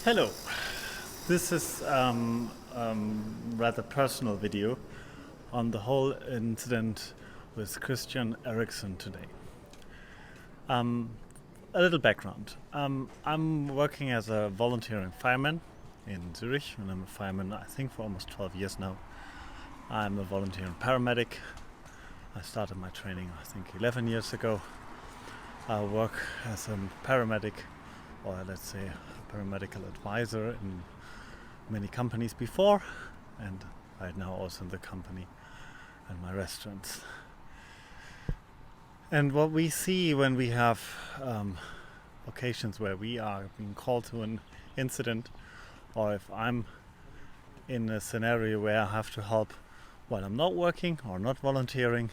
Hello, this is rather personal video on the whole incident with Kristensen today. A little background. I'm working as a volunteering fireman in Zurich, and I'm a fireman I think for almost 12 years now. I'm a volunteering paramedic. I started my training I think 11 years ago. I work as a paramedic, or let's say a paramedical advisor in many companies before, and right now also in the company and my restaurants. And what we see when we have occasions where we are being called to an incident, or if I'm in a scenario where I have to help while I'm not working or not volunteering,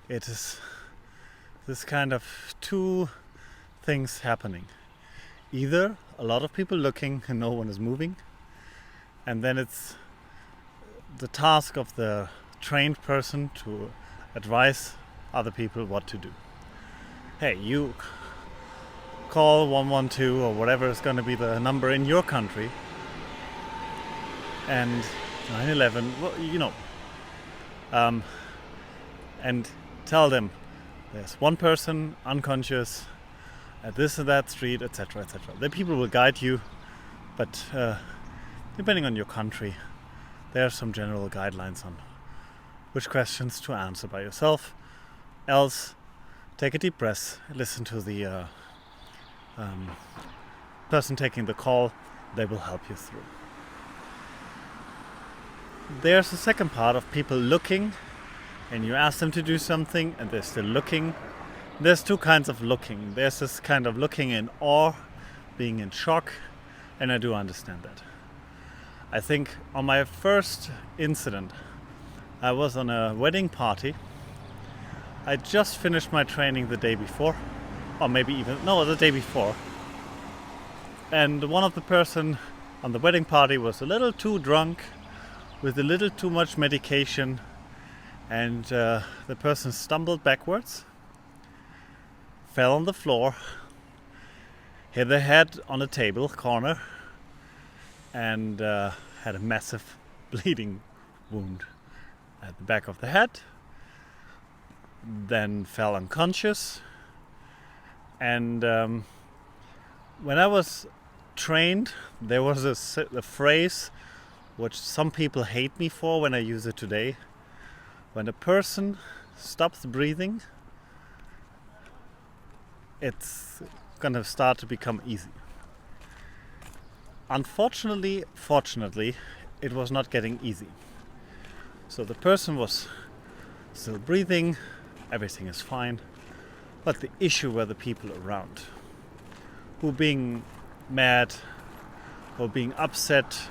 it is this kind of two things happening. Either a lot of people looking and no one is moving, and then it's the task of the trained person to advise other people what to do. Hey, you call 112 or whatever is going to be the number in your country, and 9/11, well, and tell them there's one person unconscious at this and that street, etc., etc. The people will guide you, but depending on your country, there are some general guidelines on which questions to answer by yourself. Else, take a deep breath, listen to the person taking the call. They will help you through. There's a second part of people looking, and you ask them to do something and they're still looking. There's two kinds of looking. There's this kind of looking in awe, being in shock, and I do understand that. I think on my first incident, I was on a wedding party. I just finished my training the day before, or the day before. And one of the person on the wedding party was a little too drunk, with a little too much medication, and the person stumbled backwards, fell on the floor, hit the head on a table corner, and had a massive bleeding wound at the back of the head. Then fell unconscious. And when I was trained, there was a phrase which some people hate me for when I use it today. When a person stops breathing, it's gonna start to become easy. Fortunately, it was not getting easy. So the person was still breathing, everything is fine, but the issue were the people around, who being mad or being upset,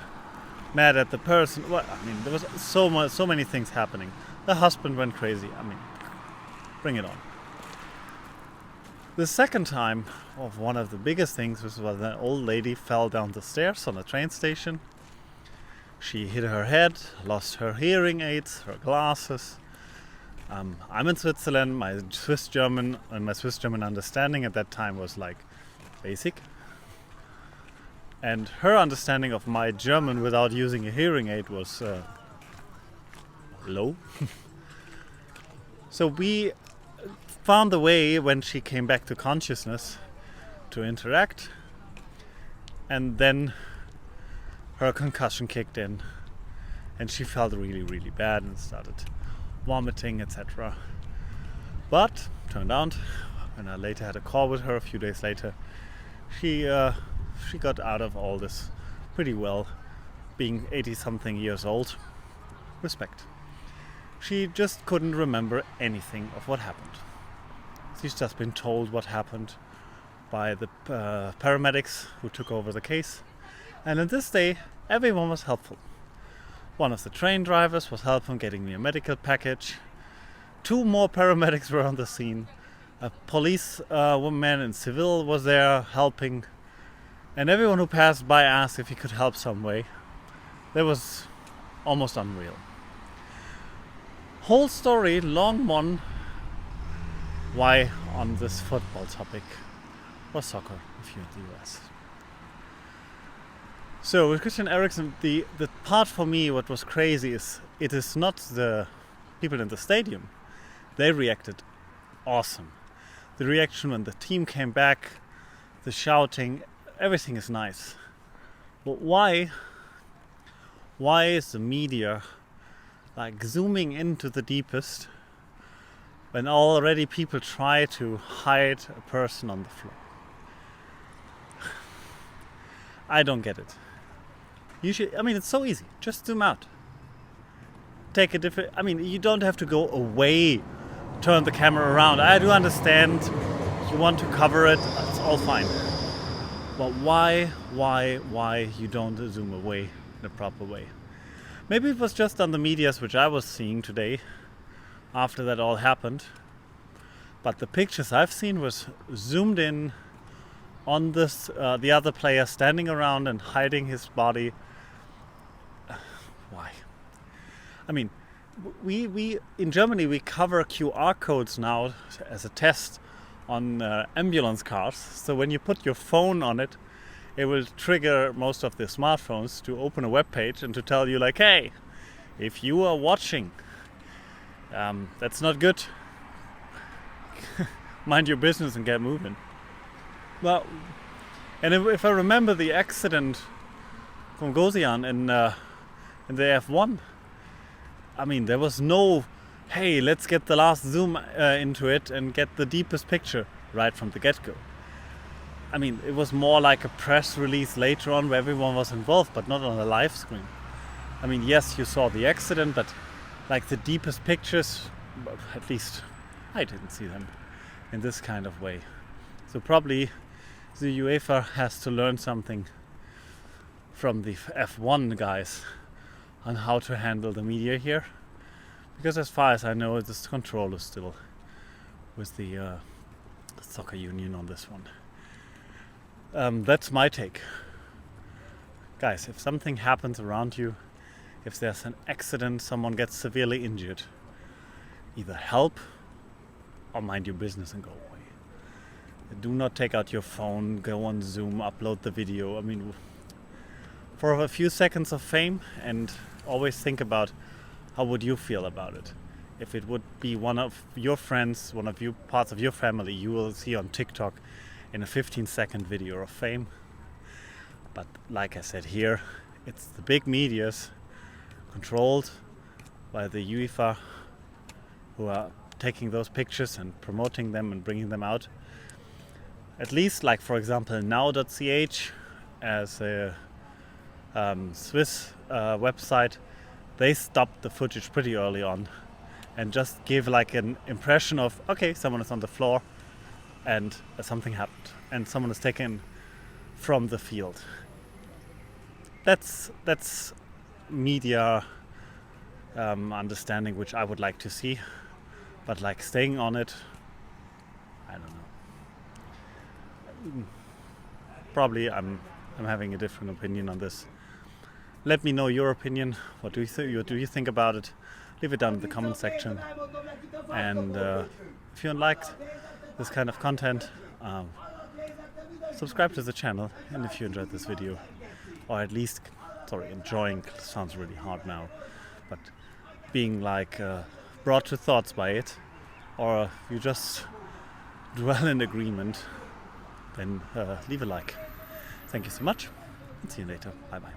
mad at the person. Well, I mean, there was so many things happening. The husband went crazy. I mean, bring it on. The second time of one of the biggest things was when an old lady fell down the stairs on a train station. She hit her head, lost her hearing aids, her glasses. I'm in Switzerland. My Swiss German understanding at that time was like basic. And her understanding of my German without using a hearing aid was low. So we found a way when she came back to consciousness to interact, and then her concussion kicked in and she felt really, really bad and started vomiting, etc. But turned out, when I later had a call with her a few days later, she got out of all this pretty well, being 80-something years old. Respect. She just couldn't remember anything of what happened. She's just been told what happened by the paramedics who took over the case. And on this day, everyone was helpful. One of the train drivers was helping getting me a medical package. 2 more paramedics were on the scene. A police woman in civil was there helping. And everyone who passed by asked if he could help some way. That was almost unreal. Whole story, long one, why on this football topic, or soccer if you're in the US. So with Christian Eriksen, the part for me what was crazy is it is not the people in the stadium. They reacted awesome. The reaction when the team came back, the shouting, everything is nice. But why is the media like zooming into the deepest when already people try to hide a person on the floor? I don't get it. It's so easy. Just zoom out. Take a different. You don't have to go away, turn the camera around. I do understand you want to cover it. It's all fine. But why you don't zoom away in a proper way? Maybe it was just on the medias which I was seeing today after that all happened. But the pictures I've seen was zoomed in on this the other player standing around and hiding his body. Why? We in Germany we cover QR codes now as a test on ambulance cars. So when you put your phone on it, it will trigger most of the smartphones to open a web page and to tell you like, hey, if you are watching, that's not good. Mind your business and get moving. Well, and if I remember the accident from Gosian in the F1, there was no, hey, let's get the last zoom into it and get the deepest picture right from the get-go. It was more like a press release later on where everyone was involved, but not on a live screen. Yes, you saw the accident, but like the deepest pictures, at least I didn't see them in this kind of way. So probably the UEFA has to learn something from the F1 guys on how to handle the media here, because as far as I know, this control is still with the soccer union on this one. That's my take. Guys, if something happens around you, if there's an accident, someone gets severely injured, either help or mind your business and go away. Do not take out your phone, go on Zoom, upload the video. For a few seconds of fame, and always think about how would you feel about it. If it would be one of your friends, one of you parts of your family you will see on TikTok in a 15-second video of fame. But like I said here, it's the big medias controlled by the UEFA who are taking those pictures and promoting them and bringing them out. At least, like for example, now.ch as a Swiss website, they stopped the footage pretty early on and just gave like an impression of, okay, someone is on the floor and something happened and someone is taken from the field. That's media understanding which I would like to see, but like staying on it, I don't know. Probably I'm having a different opinion on this. Let me know your opinion. What do you think about it? Leave it down in the comment section. And if you liked this kind of content, subscribe to the channel. And if you enjoyed this video, or at least, enjoying sounds really hard now, but being like brought to thoughts by it, or you just dwell in agreement, then leave a like. Thank you so much, and see you later. Bye bye.